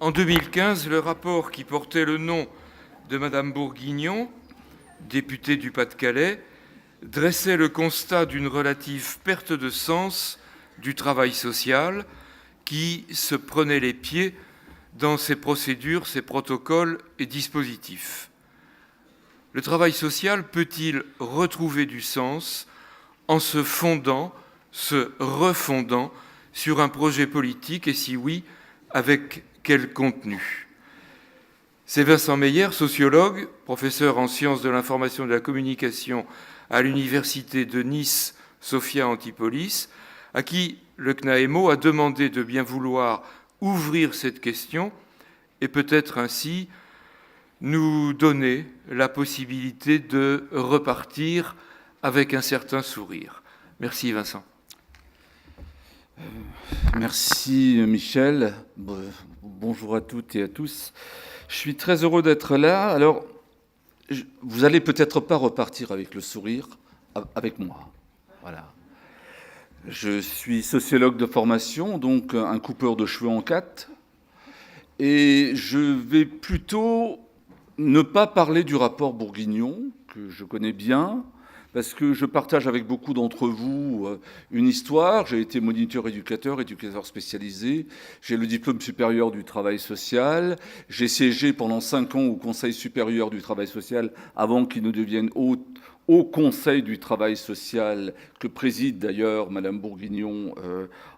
En 2015, le rapport qui portait le nom de Madame Bourguignon, députée du Pas-de-Calais, dressait le constat d'une relative perte de sens du travail social qui se prenait les pieds dans ses procédures, ses protocoles et dispositifs. Le travail social peut-il retrouver du sens en se fondant, se refondant sur un projet politique, et si oui, avec quel contenu? C'est Vincent Meyer, sociologue, professeur en sciences de l'information et de la communication à l'université de Nice, Sophia Antipolis, à qui le CNAEMO a demandé de bien vouloir ouvrir cette question et peut-être ainsi nous donner la possibilité de repartir avec un certain sourire. Merci Vincent. Merci Michel. Bonjour à toutes et à tous. Je suis très heureux d'être là. Alors, vous allez peut-être pas repartir avec le sourire avec moi. Voilà. Je suis sociologue de formation, donc un coupeur de cheveux en quatre. Et je vais plutôt ne pas parler du rapport Bourguignon, que je connais bien, parce que je partage avec beaucoup d'entre vous une histoire. J'ai été moniteur éducateur spécialisé. J'ai le diplôme supérieur du travail social. J'ai siégé pendant 5 ans au Conseil supérieur du travail social avant qu'il ne devienne au Conseil du travail social, que préside d'ailleurs Madame Bourguignon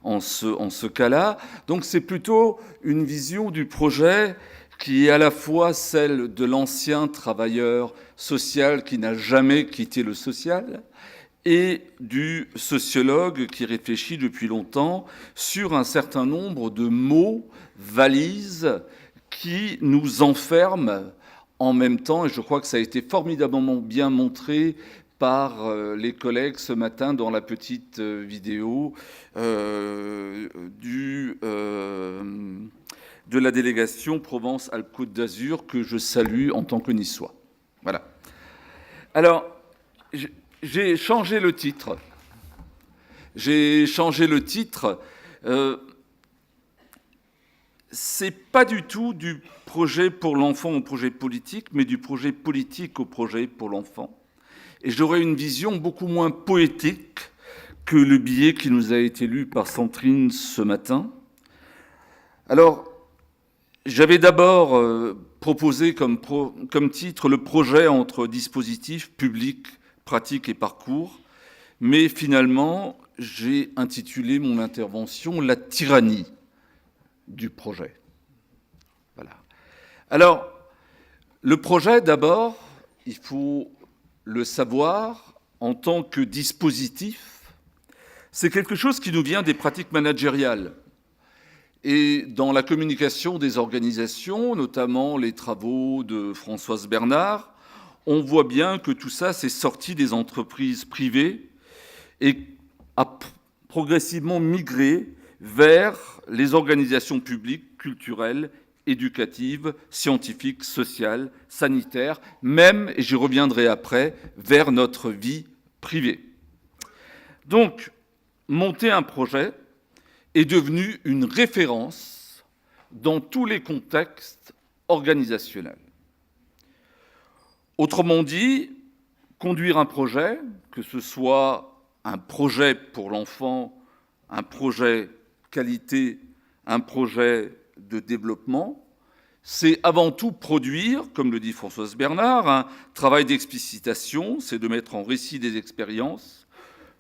en ce cas-là. Donc c'est plutôt une vision du projet qui est à la fois celle de l'ancien travailleur social qui n'a jamais quitté le social et du sociologue qui réfléchit depuis longtemps sur un certain nombre de mots, valises, qui nous enferment en même temps, et je crois que ça a été formidablement bien montré par les collègues ce matin dans la petite vidéo de la délégation Provence-Alpes-Côte d'Azur que je salue en tant que niçois. Voilà. Alors, j'ai changé le titre. C'est pas du tout du projet pour l'enfant au projet politique, mais du projet politique au projet pour l'enfant. Et j'aurais une vision beaucoup moins poétique que le billet qui nous a été lu par Sandrine ce matin. Alors, j'avais d'abord proposé comme titre le projet entre dispositifs publics, pratiques et parcours, mais finalement, j'ai intitulé mon intervention « La tyrannie du projet ». Voilà. Alors, le projet, d'abord, il faut le savoir, en tant que dispositif, c'est quelque chose qui nous vient des pratiques managériales. Et dans la communication des organisations, notamment les travaux de Françoise Bernard, on voit bien que tout ça s'est sorti des entreprises privées et a progressivement migré vers les organisations publiques, culturelles, éducatives, scientifiques, sociales, sanitaires, même, et j'y reviendrai après, vers notre vie privée. Donc, monter un projet est devenu une référence dans tous les contextes organisationnels. Autrement dit, conduire un projet, que ce soit un projet pour l'enfant, un projet qualité, un projet de développement, c'est avant tout produire, comme le dit Françoise Bernard, un travail d'explicitation, c'est de mettre en récit des expériences,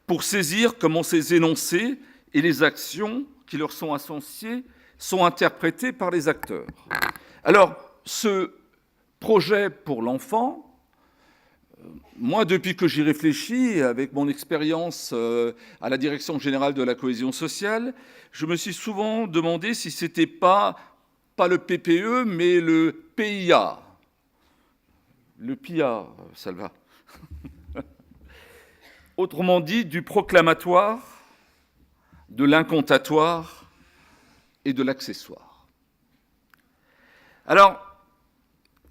pour saisir comment ces énoncés et les actions qui leur sont associées sont interprétées par les acteurs. Alors, ce projet pour l'enfant, moi, depuis que j'y réfléchis, avec mon expérience à la Direction générale de la cohésion sociale, je me suis souvent demandé si ce n'était pas le PPE, mais le PIA. Le PIA, ça le va. Autrement dit, du proclamatoire, de l'incantatoire et de l'accessoire. Alors,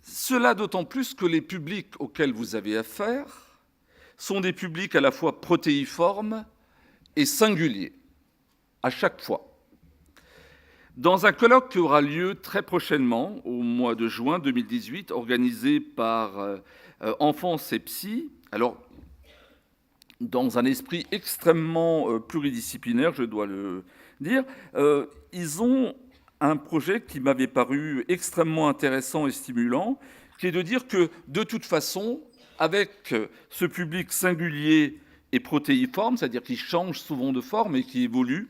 cela d'autant plus que les publics auxquels vous avez affaire sont des publics à la fois protéiformes et singuliers, à chaque fois. Dans un colloque qui aura lieu très prochainement, au mois de juin 2018, organisé par Enfance et Psy, alors dans un esprit extrêmement pluridisciplinaire, je dois le dire, ils ont un projet qui m'avait paru extrêmement intéressant et stimulant, qui est de dire que, de toute façon, avec ce public singulier et protéiforme, c'est-à-dire qui change souvent de forme et qui évolue,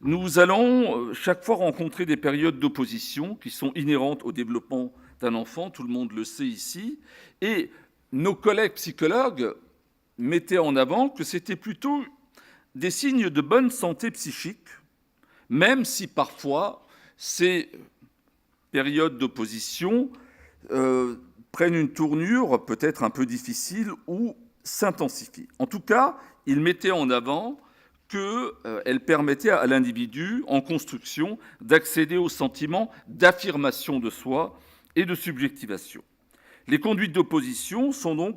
nous allons chaque fois rencontrer des périodes d'opposition qui sont inhérentes au développement d'un enfant, tout le monde le sait ici, et nos collègues psychologues mettaient en avant que c'était plutôt des signes de bonne santé psychique, même si parfois ces périodes d'opposition prennent une tournure peut-être un peu difficile ou s'intensifient. En tout cas, ils mettaient en avant qu'elle permettait à l'individu en construction d'accéder au sentiment d'affirmation de soi et de subjectivation. Les conduites d'opposition sont donc,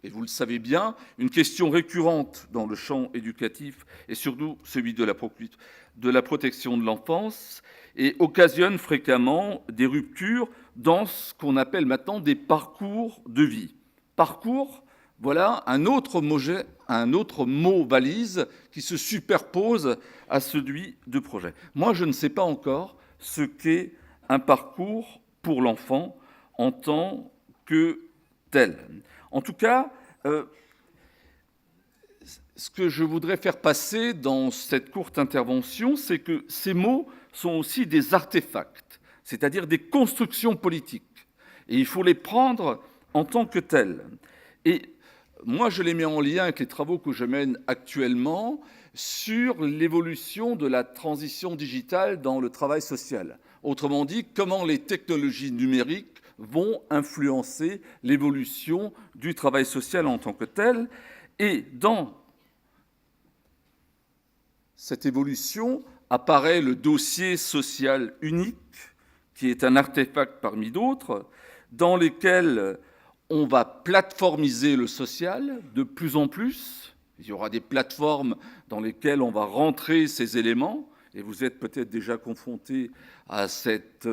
et vous le savez bien, une question récurrente dans le champ éducatif et surtout celui de la protection de l'enfance et occasionnent fréquemment des ruptures dans ce qu'on appelle maintenant des parcours de vie. Parcours, voilà un autre mot valise qui se superpose à celui de projet. Moi, je ne sais pas encore ce qu'est un parcours pour l'enfant en tant que tel. En tout cas, ce que je voudrais faire passer dans cette courte intervention, c'est que ces mots sont aussi des artefacts, c'est-à-dire des constructions politiques. Et il faut les prendre en tant que tels. Et moi, je les mets en lien avec les travaux que je mène actuellement sur l'évolution de la transition digitale dans le travail social. Autrement dit, comment les technologies numériques vont influencer l'évolution du travail social en tant que tel. Et dans cette évolution apparaît le dossier social unique, qui est un artefact parmi d'autres, dans lesquels on va plateformiser le social de plus en plus. Il y aura des plateformes dans lesquelles on va rentrer ces éléments, et vous êtes peut-être déjà confrontés à cette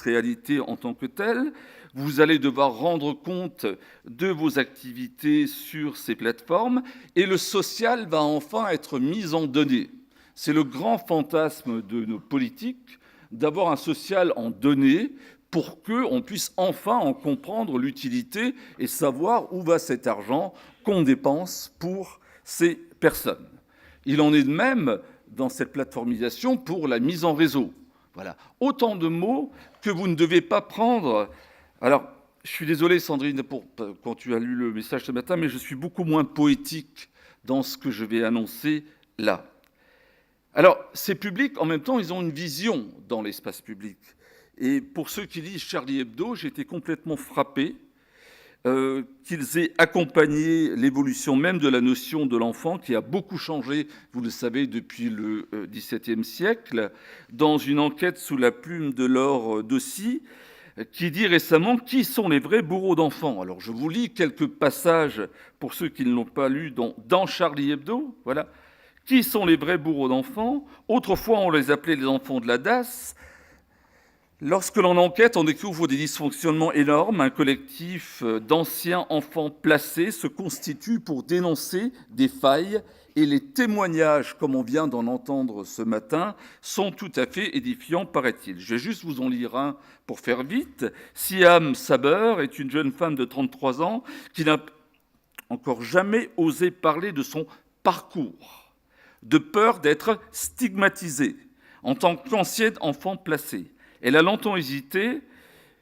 réalité en tant que telle. Vous allez devoir rendre compte de vos activités sur ces plateformes, et le social va enfin être mis en données. C'est le grand fantasme de nos politiques, d'avoir un social en données, pour qu'on puisse enfin en comprendre l'utilité et savoir où va cet argent qu'on dépense pour ces personnes. Il en est de même dans cette plateformisation pour la mise en réseau. Voilà. Autant de mots que vous ne devez pas prendre. Alors, je suis désolé, Sandrine, quand tu as lu le message ce matin, mais je suis beaucoup moins poétique dans ce que je vais annoncer là. Alors, ces publics, en même temps, ils ont une vision dans l'espace public. Et pour ceux qui lisent Charlie Hebdo, j'ai été complètement frappé qu'ils aient accompagné l'évolution même de la notion de l'enfant, qui a beaucoup changé, vous le savez, depuis le XVIIe siècle, dans une enquête sous la plume de Laure Dossi, qui dit récemment « Qui sont les vrais bourreaux d'enfants ?» Alors, je vous lis quelques passages, pour ceux qui ne l'ont pas lu, dans Charlie Hebdo. Voilà. « Qui sont les vrais bourreaux d'enfants ? Autrefois, on les appelait les enfants de la DAS. Lorsque l'on enquête, on découvre des dysfonctionnements énormes. Un collectif d'anciens enfants placés se constitue pour dénoncer des failles et les témoignages, comme on vient d'en entendre ce matin, sont tout à fait édifiants, paraît-il. Je vais juste vous en lire un pour faire vite. Siam Saber est une jeune femme de 33 ans qui n'a encore jamais osé parler de son parcours, de peur d'être stigmatisée en tant qu'ancienne enfant placée. Elle a longtemps hésité,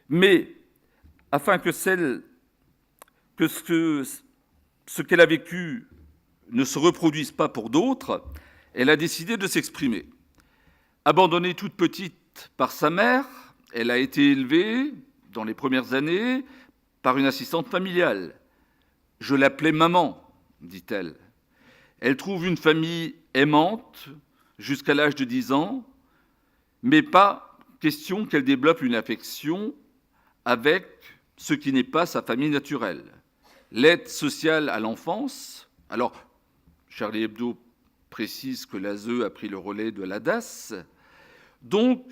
mais afin que ce qu'elle a vécu ne se reproduise pas pour d'autres, elle a décidé de s'exprimer. Abandonnée toute petite par sa mère, elle a été élevée, dans les premières années, par une assistante familiale. « Je l'appelais maman », dit-elle. Elle trouve une famille aimante jusqu'à l'âge de 10 ans, mais pas question qu'elle développe une affection avec ce qui n'est pas sa famille naturelle. L'aide sociale à l'enfance, alors Charlie Hebdo précise que l'ASE a pris le relais de la DAS, donc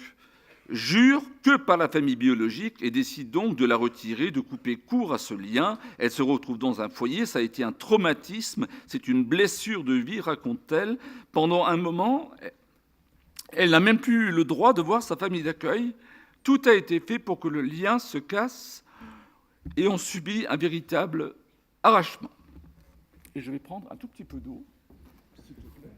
jure que par la famille biologique et décide donc de la retirer, de couper court à ce lien. Elle se retrouve dans un foyer, ça a été un traumatisme, c'est une blessure de vie, raconte-t-elle. Pendant un moment, elle n'a même plus eu le droit de voir sa famille d'accueil. Tout a été fait pour que le lien se casse et on subit un véritable arrachement. Et je vais prendre un tout petit peu d'eau, s'il te plaît.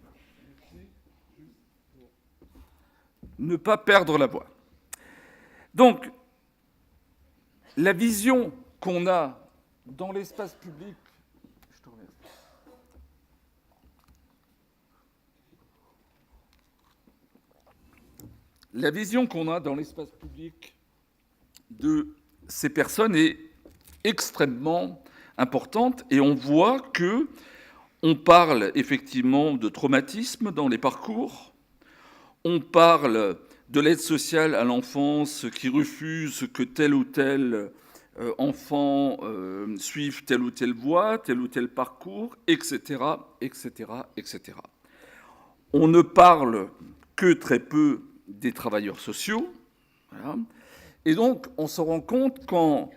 Ne pas perdre la voix. Donc, la vision qu'on a dans l'espace public, je te remercie. La vision qu'on a dans l'espace public de ces personnes est extrêmement importante et on voit que on parle effectivement de traumatisme dans les parcours, on parle de l'aide sociale à l'enfance qui refuse que tel ou tel enfant suive telle ou telle voie, tel ou tel parcours, etc., etc., etc. On ne parle que très peu des travailleurs sociaux. Voilà. Et donc, on se rend compte quand,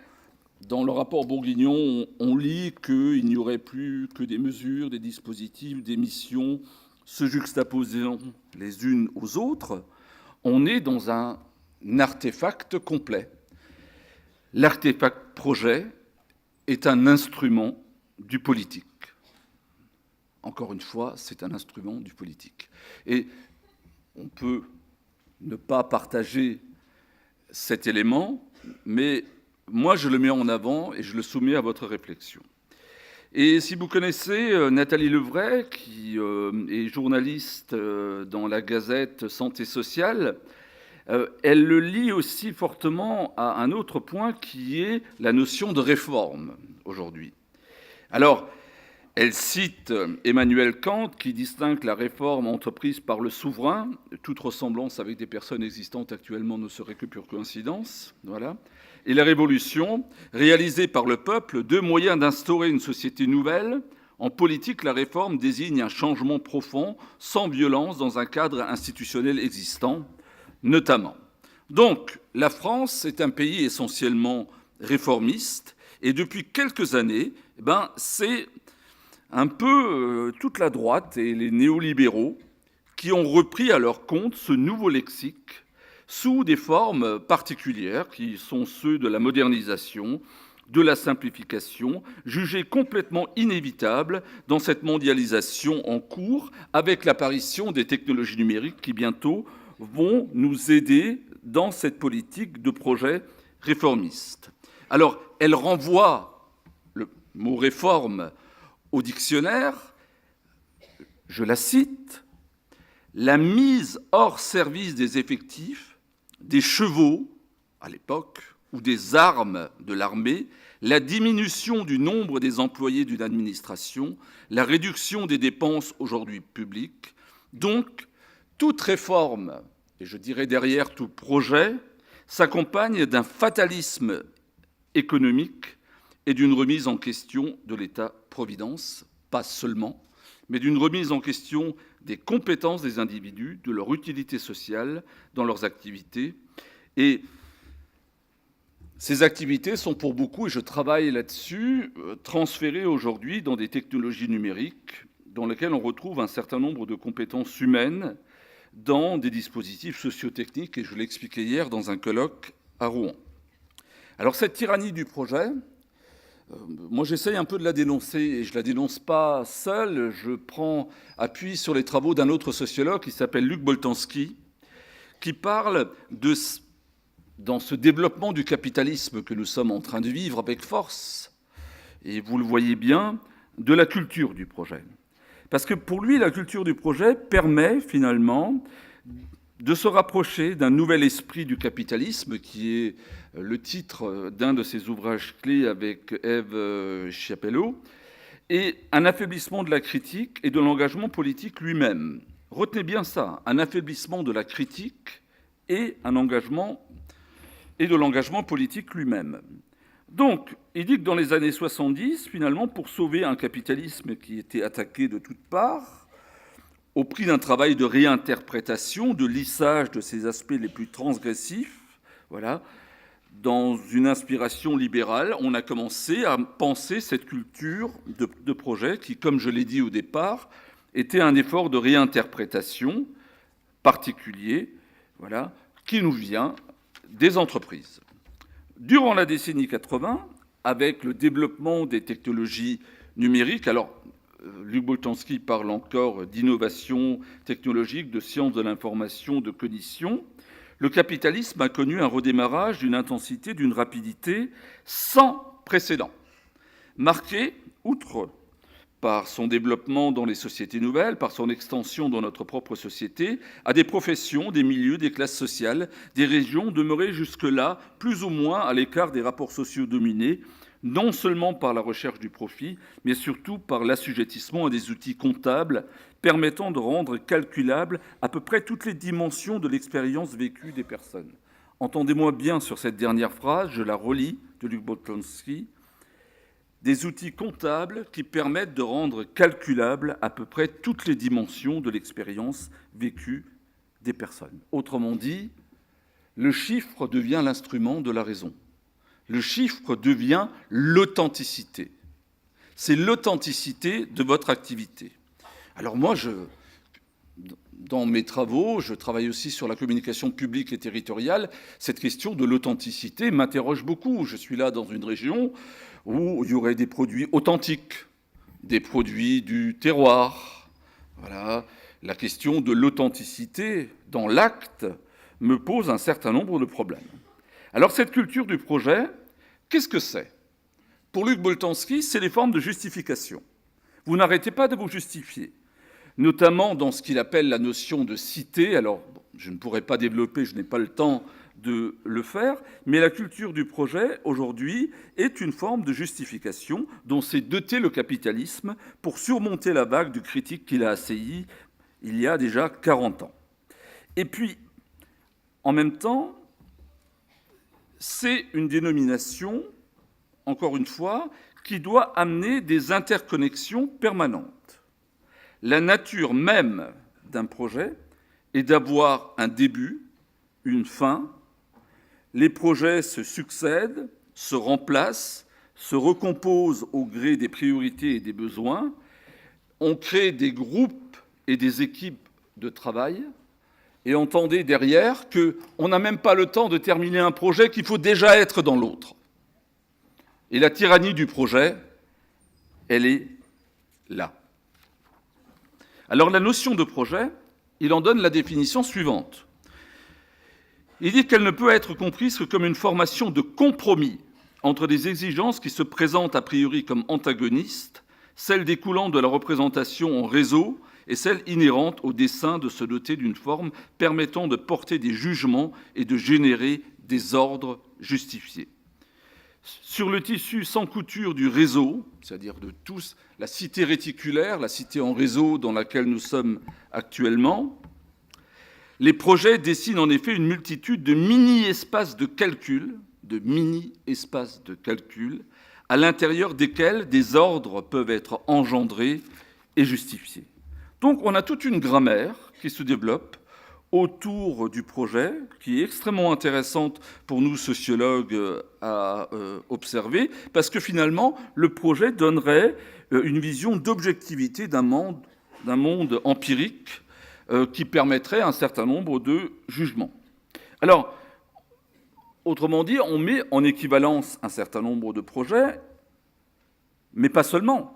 dans le rapport Bourguignon, on lit qu'il n'y aurait plus que des mesures, des dispositifs, des missions se juxtaposant les unes aux autres, on est dans un artefact complet. L'artefact projet est un instrument du politique. Encore une fois, c'est un instrument du politique. Et on peut ne pas partager cet élément, mais moi je le mets en avant et je le soumets à votre réflexion. Et si vous connaissez Nathalie Levray, qui est journaliste dans la Gazette Santé Sociale, elle le lie aussi fortement à un autre point qui est la notion de réforme aujourd'hui. Alors, elle cite Emmanuel Kant qui distingue la réforme entreprise par le souverain. Toute ressemblance avec des personnes existantes actuellement ne serait que pure coïncidence. Voilà. Et la révolution, réalisée par le peuple, deux moyens d'instaurer une société nouvelle. En politique, la réforme désigne un changement profond, sans violence, dans un cadre institutionnel existant, notamment. Donc, la France est un pays essentiellement réformiste, et depuis quelques années, c'est un peu toute la droite et les néolibéraux qui ont repris à leur compte ce nouveau lexique, sous des formes particulières qui sont ceux de la modernisation, de la simplification, jugés complètement inévitables dans cette mondialisation en cours avec l'apparition des technologies numériques qui bientôt vont nous aider dans cette politique de projet réformiste. Alors, elle renvoie le mot réforme au dictionnaire, je la cite, la mise hors service des effectifs, des chevaux, à l'époque, ou des armes de l'armée, la diminution du nombre des employés d'une administration, la réduction des dépenses aujourd'hui publiques. Donc, toute réforme, et je dirais derrière tout projet, s'accompagne d'un fatalisme économique et d'une remise en question de l'État-providence, pas seulement, mais d'une remise en question des compétences des individus, de leur utilité sociale dans leurs activités. Et ces activités sont pour beaucoup, et je travaille là-dessus, transférées aujourd'hui dans des technologies numériques dans lesquelles on retrouve un certain nombre de compétences humaines dans des dispositifs sociotechniques, et je l'expliquais hier dans un colloque à Rouen. Alors cette tyrannie du projet, moi, j'essaye un peu de la dénoncer, et je ne la dénonce pas seul. Je prends appui sur les travaux d'un autre sociologue qui s'appelle Luc Boltanski, qui parle dans ce développement du capitalisme que nous sommes en train de vivre avec force, et vous le voyez bien, de la culture du projet. Parce que pour lui, la culture du projet permet finalement de se rapprocher d'un nouvel esprit du capitalisme, qui est le titre d'un de ses ouvrages clés avec Ève Chiapello, et un affaiblissement de la critique et de l'engagement politique lui-même. Retenez bien ça, un affaiblissement de la critique et de l'engagement politique lui-même. Donc, il dit que dans les années 70, finalement, pour sauver un capitalisme qui était attaqué de toutes parts, au prix d'un travail de réinterprétation, de lissage de ses aspects les plus transgressifs. Voilà. Dans une inspiration libérale, on a commencé à penser cette culture de projet qui, comme je l'ai dit au départ, était un effort de réinterprétation particulier, voilà, qui nous vient des entreprises. Durant la décennie 80, avec le développement des technologies numériques, alors Luc Boltanski parle encore d'innovation technologique, de sciences de l'information, de cognition, le capitalisme a connu un redémarrage d'une intensité, d'une rapidité sans précédent, marqué, outre par son développement dans les sociétés nouvelles, par son extension dans notre propre société, à des professions, des milieux, des classes sociales, des régions demeurées jusque-là plus ou moins à l'écart des rapports sociaux dominés, non seulement par la recherche du profit, mais surtout par l'assujettissement à des outils comptables permettant de rendre calculables à peu près toutes les dimensions de l'expérience vécue des personnes. Entendez-moi bien sur cette dernière phrase, je la relis de Luc Boltanski. Des outils comptables qui permettent de rendre calculables à peu près toutes les dimensions de l'expérience vécue des personnes. Autrement dit, le chiffre devient l'instrument de la raison. Le chiffre devient l'authenticité. C'est l'authenticité de votre activité. Alors moi, dans mes travaux, je travaille aussi sur la communication publique et territoriale. Cette question de l'authenticité m'interroge beaucoup. Je suis là dans une région où il y aurait des produits authentiques, des produits du terroir. Voilà. La question de l'authenticité dans l'acte me pose un certain nombre de problèmes. Alors cette culture du projet, qu'est-ce que c'est ? Pour Luc Boltanski, c'est les formes de justification. Vous n'arrêtez pas de vous justifier, notamment dans ce qu'il appelle la notion de cité. Alors, je ne pourrais pas développer, je n'ai pas le temps de le faire, mais la culture du projet, aujourd'hui, est une forme de justification dont s'est doté le capitalisme pour surmonter la vague de critiques qu'il a assaillie il y a déjà 40 ans. Et puis, en même temps, c'est une dénomination, encore une fois, qui doit amener des interconnexions permanentes. La nature même d'un projet est d'avoir un début, une fin. Les projets se succèdent, se remplacent, se recomposent au gré des priorités et des besoins. On crée des groupes et des équipes de travail. Et entendez derrière qu'on n'a même pas le temps de terminer un projet, qu'il faut déjà être dans l'autre. Et la tyrannie du projet, elle est là. Alors la notion de projet, il en donne la définition suivante. Il dit qu'elle ne peut être comprise que comme une formation de compromis entre des exigences qui se présentent a priori comme antagonistes, celles découlant de la représentation en réseau et celles inhérentes au dessein de se doter d'une forme permettant de porter des jugements et de générer des ordres justifiés. Sur le tissu sans couture du réseau, c'est-à-dire de tous, la cité réticulaire, la cité en réseau dans laquelle nous sommes actuellement, les projets dessinent en effet une multitude de mini-espaces de calcul, à l'intérieur desquels des ordres peuvent être engendrés et justifiés. Donc on a toute une grammaire qui se développe autour du projet, qui est extrêmement intéressante pour nous sociologues à observer, parce que finalement, le projet donnerait une vision d'objectivité d'un monde empirique qui permettrait un certain nombre de jugements. Alors, autrement dit, on met en équivalence un certain nombre de projets, mais pas seulement,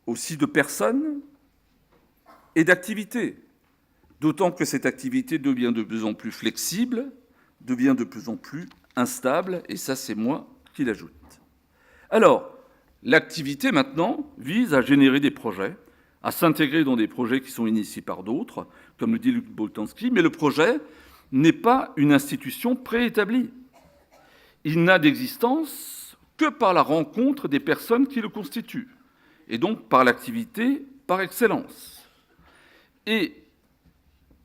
aussi de personnes et d'activités. D'autant que cette activité devient de plus en plus flexible, devient de plus en plus instable, et ça, c'est moi qui l'ajoute. Alors, l'activité, maintenant, vise à générer des projets, à s'intégrer dans des projets qui sont initiés par d'autres, comme le dit Luc Boltanski, mais le projet n'est pas une institution préétablie. Il n'a d'existence que par la rencontre des personnes qui le constituent, et donc par l'activité par excellence. Et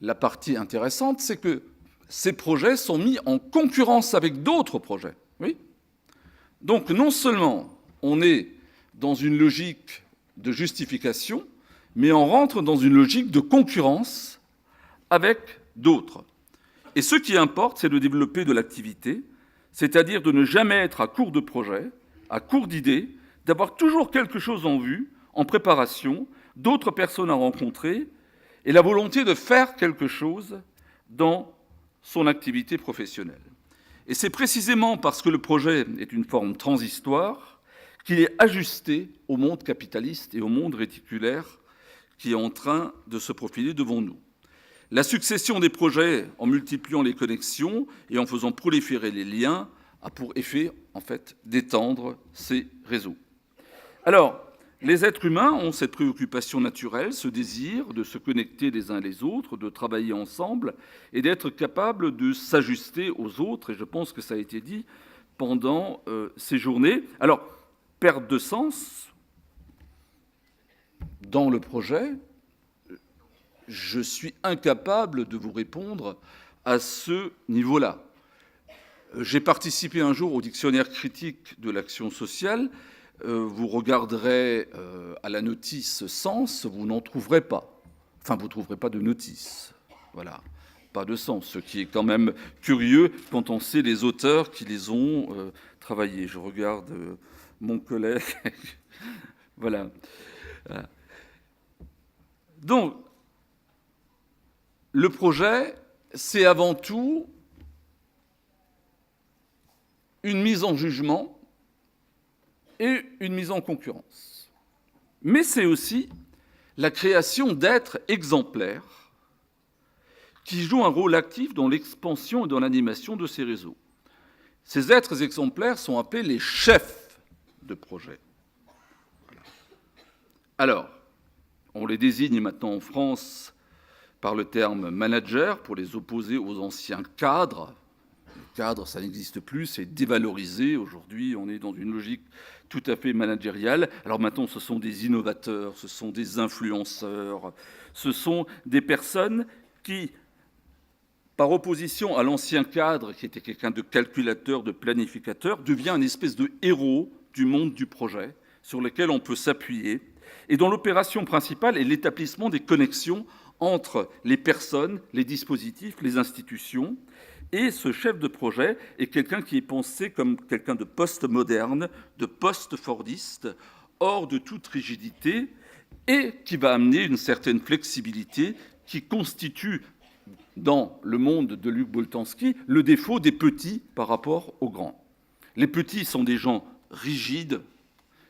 la partie intéressante, c'est que ces projets sont mis en concurrence avec d'autres projets. Oui. Donc non seulement on est dans une logique de justification, mais on rentre dans une logique de concurrence avec d'autres. Et ce qui importe, c'est de développer de l'activité, c'est-à-dire de ne jamais être à court de projets, à court d'idées, d'avoir toujours quelque chose en vue, en préparation, d'autres personnes à rencontrer, et la volonté de faire quelque chose dans son activité professionnelle. Et c'est précisément parce que le projet est une forme transitoire qu'il est ajusté au monde capitaliste et au monde réticulaire qui est en train de se profiler devant nous. La succession des projets, en multipliant les connexions et en faisant proliférer les liens, a pour effet, en fait, d'étendre ces réseaux. Alors, les êtres humains ont cette préoccupation naturelle, ce désir de se connecter les uns les autres, de travailler ensemble et d'être capables de s'ajuster aux autres, et je pense que ça a été dit pendant ces journées. Alors, perte de sens dans le projet, je suis incapable de vous répondre à ce niveau-là. J'ai participé un jour au dictionnaire critique de l'action sociale. Vous regarderez à la notice sens, vous n'en trouverez pas. Enfin, vous ne trouverez pas de notice. Voilà, pas de sens, ce qui est quand même curieux quand on sait les auteurs qui les ont travaillés. Je regarde mon collègue. Voilà. Donc, le projet, c'est avant tout une mise en jugement et une mise en concurrence. Mais c'est aussi la création d'êtres exemplaires qui jouent un rôle actif dans l'expansion et dans l'animation de ces réseaux. Ces êtres exemplaires sont appelés les chefs de projet. Alors, on les désigne maintenant en France par le terme manager pour les opposer aux anciens cadres. Le cadre, ça n'existe plus, c'est dévalorisé. Aujourd'hui, on est dans une logique tout à fait managériale. Alors maintenant, ce sont des innovateurs, ce sont des influenceurs, ce sont des personnes qui, par opposition à l'ancien cadre, qui était quelqu'un de calculateur, de planificateur, devient une espèce de héros du monde du projet, sur lequel on peut s'appuyer, et dont l'opération principale est l'établissement des connexions entre les personnes, les dispositifs, les institutions. Et ce chef de projet est quelqu'un qui est pensé comme quelqu'un de post-moderne, de post-fordiste, hors de toute rigidité, et qui va amener une certaine flexibilité qui constitue, dans le monde de Luc Boltanski, le défaut des petits par rapport aux grands. Les petits sont des gens rigides,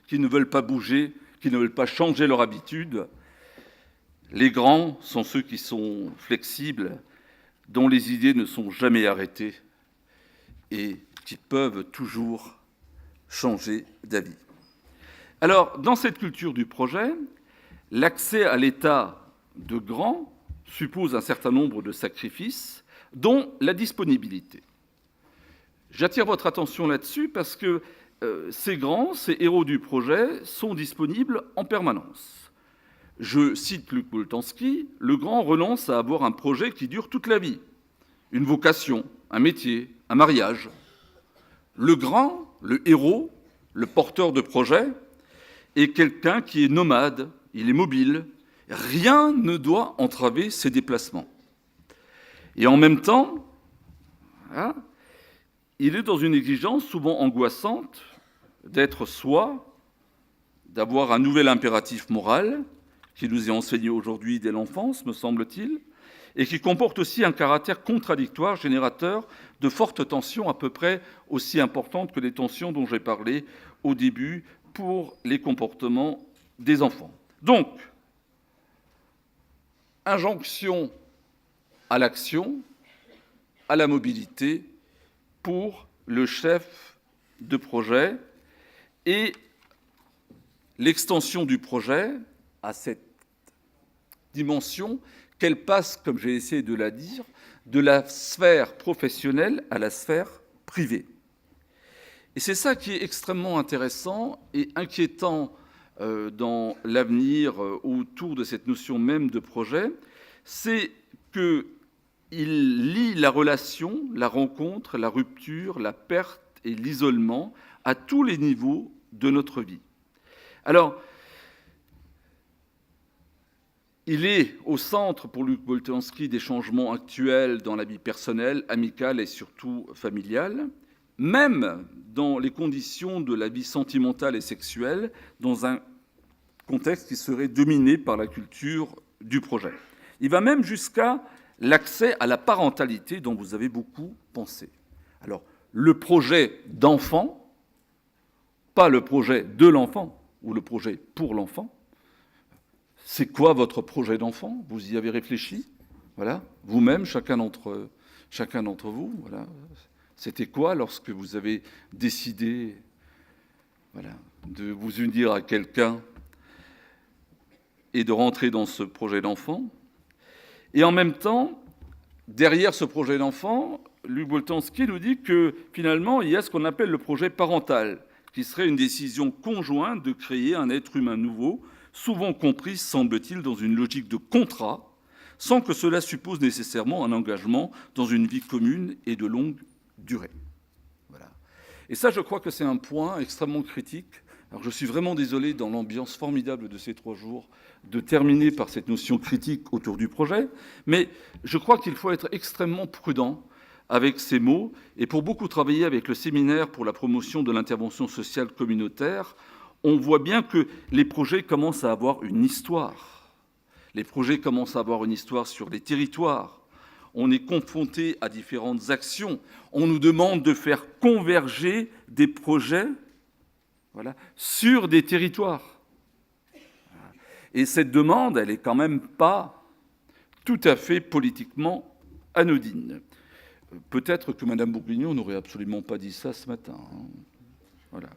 qui ne veulent pas bouger, qui ne veulent pas changer leur habitude. Les grands sont ceux qui sont flexibles, dont les idées ne sont jamais arrêtées et qui peuvent toujours changer d'avis. Alors, dans cette culture du projet, l'accès à l'état de grand suppose un certain nombre de sacrifices, dont la disponibilité. J'attire votre attention là-dessus parce que ces grands, ces héros du projet, sont disponibles en permanence. Je cite Luc Boltanski, le grand renonce à avoir un projet qui dure toute la vie, une vocation, un métier, un mariage. Le grand, le héros, le porteur de projet, est quelqu'un qui est nomade, il est mobile, rien ne doit entraver ses déplacements. Et en même temps, hein, il est dans une exigence souvent angoissante d'être soi, d'avoir un nouvel impératif moral, qui nous est enseigné aujourd'hui dès l'enfance, me semble-t-il, et qui comporte aussi un caractère contradictoire, générateur de fortes tensions à peu près aussi importantes que les tensions dont j'ai parlé au début pour les comportements des enfants. Donc, injonction à l'action, à la mobilité pour le chef de projet et l'extension du projet à cette dimension qu'elle passe, comme j'ai essayé de la dire, de la sphère professionnelle à la sphère privée. Et c'est ça qui est extrêmement intéressant et inquiétant dans l'avenir autour de cette notion même de projet, c'est qu'il lie la relation, la rencontre, la rupture, la perte et l'isolement à tous les niveaux de notre vie. Alors, Il est au centre pour Luc Boltanski des changements actuels dans la vie personnelle, amicale et surtout familiale, même dans les conditions de la vie sentimentale et sexuelle, dans un contexte qui serait dominé par la culture du projet. Il va même jusqu'à l'accès à la parentalité dont vous avez beaucoup pensé. Alors, le projet d'enfant, pas le projet de l'enfant ou le projet pour l'enfant. C'est quoi votre projet d'enfant? Vous y avez réfléchi? Voilà, vous-même, chacun d'entre vous, voilà. C'était quoi lorsque vous avez décidé, voilà, de vous unir à quelqu'un et de rentrer dans ce projet d'enfant? Et en même temps, derrière ce projet d'enfant, Luc Boltanski nous dit que finalement, il y a ce qu'on appelle le projet parental, qui serait une décision conjointe de créer un être humain nouveau, souvent comprise, semble-t-il, dans une logique de contrat, sans que cela suppose nécessairement un engagement dans une vie commune et de longue durée. Voilà. Et ça, je crois que c'est un point extrêmement critique. Alors, je suis vraiment désolé, dans l'ambiance formidable de ces 3 jours, de terminer par cette notion critique autour du projet, mais je crois qu'il faut être extrêmement prudent avec ces mots, et pour beaucoup travailler avec le séminaire pour la promotion de l'intervention sociale communautaire, on voit bien que les projets commencent à avoir une histoire. Les projets commencent à avoir une histoire sur les territoires. On est confronté à différentes actions. On nous demande de faire converger des projets, voilà, sur des territoires. Et cette demande, elle n'est quand même pas tout à fait politiquement anodine. Peut-être que Mme Bourguignon n'aurait absolument pas dit ça ce matin. Voilà.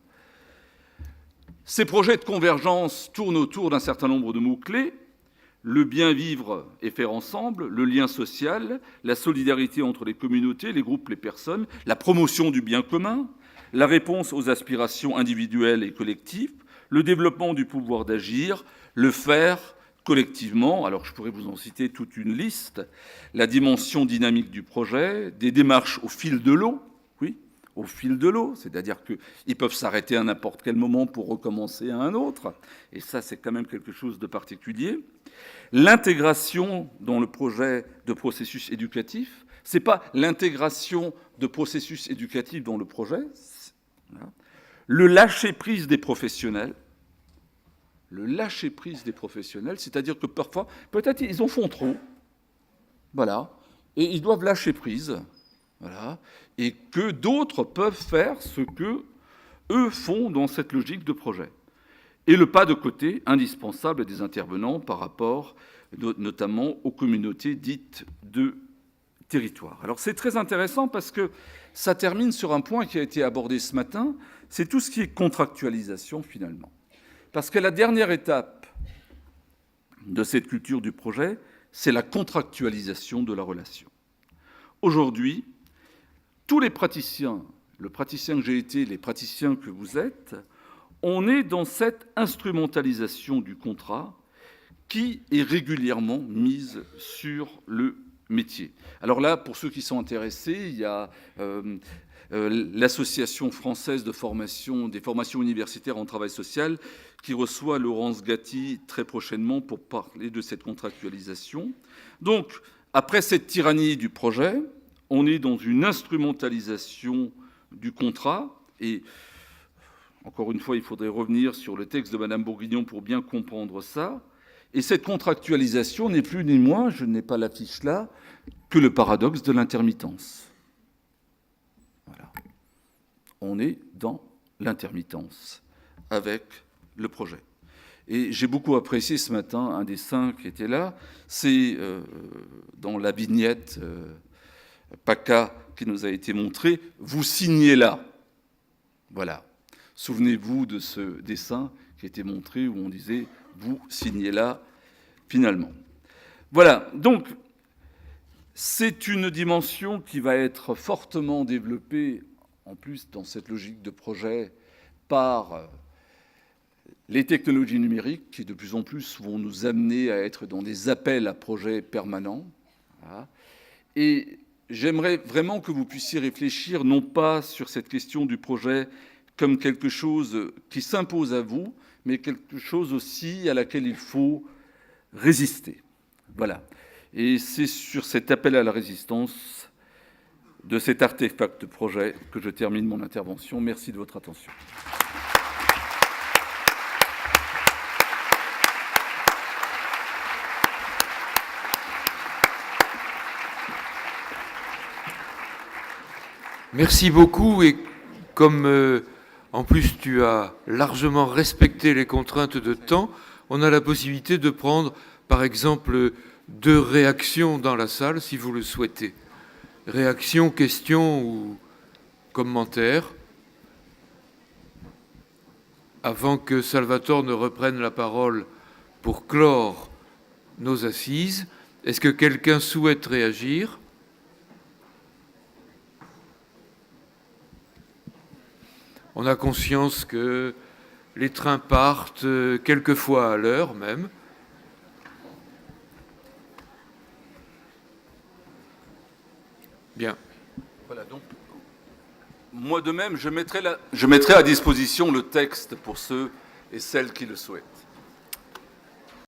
Ces projets de convergence tournent autour d'un certain nombre de mots-clés: le bien vivre et faire ensemble, le lien social, la solidarité entre les communautés, les groupes, les personnes, la promotion du bien commun, la réponse aux aspirations individuelles et collectives, le développement du pouvoir d'agir, le faire collectivement. Alors je pourrais vous en citer toute une liste. La dimension dynamique du projet, des démarches au fil de l'eau, oui, au fil de l'eau, c'est-à-dire qu'ils peuvent s'arrêter à n'importe quel moment pour recommencer à un autre, et ça c'est quand même quelque chose de particulier. L'intégration dans le projet de processus éducatif, c'est pas l'intégration de processus éducatifs dans le projet, voilà. Le lâcher-prise des professionnels, c'est-à-dire que parfois, peut-être ils en font trop, voilà, et ils doivent lâcher prise, voilà, et que d'autres peuvent faire ce que eux font dans cette logique de projet. Et le pas de côté indispensable des intervenants par rapport notamment aux communautés dites de territoire. Alors c'est très intéressant parce que ça termine sur un point qui a été abordé ce matin, c'est tout ce qui est contractualisation finalement. Parce que la dernière étape de cette culture du projet, c'est la contractualisation de la relation. Aujourd'hui, tous les praticiens, le praticien que j'ai été, les praticiens que vous êtes, on est dans cette instrumentalisation du contrat qui est régulièrement mise sur le métier. Alors là, pour ceux qui sont intéressés, il y a l'Association française de formation, des formations universitaires en travail social qui reçoit Laurence Gatti très prochainement pour parler de cette contractualisation. Donc, après cette tyrannie du projet, on est dans une instrumentalisation du contrat. Et encore une fois, il faudrait revenir sur le texte de Mme Bourguignon pour bien comprendre ça. Et cette contractualisation n'est plus ni moins, je n'ai pas l'affiche là, que le paradoxe de l'intermittence. Voilà. On est dans l'intermittence avec le projet. Et j'ai beaucoup apprécié ce matin un dessin qui était là, c'est dans la vignette PACA qui nous a été montrée, vous signez là. Voilà. Souvenez-vous de ce dessin qui a été montré où on disait vous signez là, finalement. Voilà, donc c'est une dimension qui va être fortement développée, en plus dans cette logique de projet, par les technologies numériques qui de plus en plus vont nous amener à être dans des appels à projets permanents. Voilà. Et j'aimerais vraiment que vous puissiez réfléchir non pas sur cette question du projet comme quelque chose qui s'impose à vous, mais quelque chose aussi à laquelle il faut résister. Voilà. Et c'est sur cet appel à la résistance de cet artefact projet que je termine mon intervention. Merci de votre attention. Merci beaucoup. Et comme en plus tu as largement respecté les contraintes de temps, on a la possibilité de prendre, par exemple, 2 réactions dans la salle, si vous le souhaitez. Réaction, question ou commentaire. Avant que Salvatore ne reprenne la parole pour clore nos assises, est-ce que quelqu'un souhaite réagir ? On a conscience que les trains partent quelquefois à l'heure même. Bien. Voilà, donc, moi de même, je mettrai à disposition le texte pour ceux et celles qui le souhaitent.